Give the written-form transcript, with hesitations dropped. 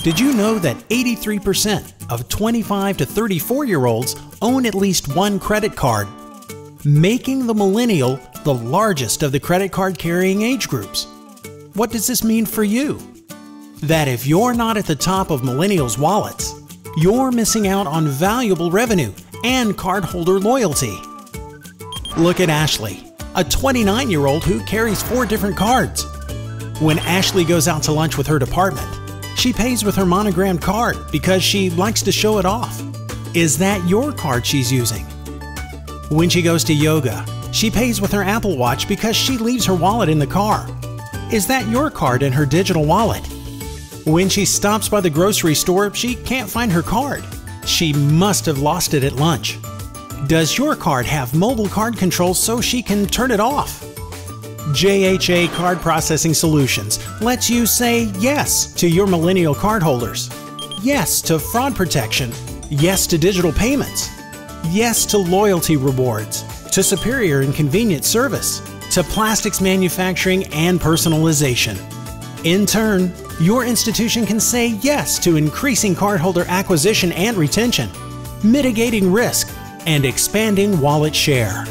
Did you know that 83% of 25 to 34-year-olds own at least one credit card, making the Millennial the largest of the credit card carrying age groups? What does this mean for you? That if you're not at the top of Millennials' wallets, you're missing out on valuable revenue and cardholder loyalty. Look at Ashley, a 29-year-old who carries 4 different cards. When Ashley goes out to lunch with her department, she pays with her monogrammed card because she likes to show it off. Is that your card she's using? When she goes to yoga, she pays with her Apple Watch because she leaves her wallet in the car. Is that your card in her digital wallet? When she stops by the grocery store, she can't find her card. She must have lost it at lunch. Does your card have mobile card controls so she can turn it off? JHA Card Processing Solutions lets you say yes to your Millennial cardholders, yes to fraud protection, yes to digital payments, yes to loyalty rewards, to superior and convenient service, to plastics manufacturing and personalization. In turn, your institution can say yes to increasing cardholder acquisition and retention, mitigating risk, and expanding wallet share.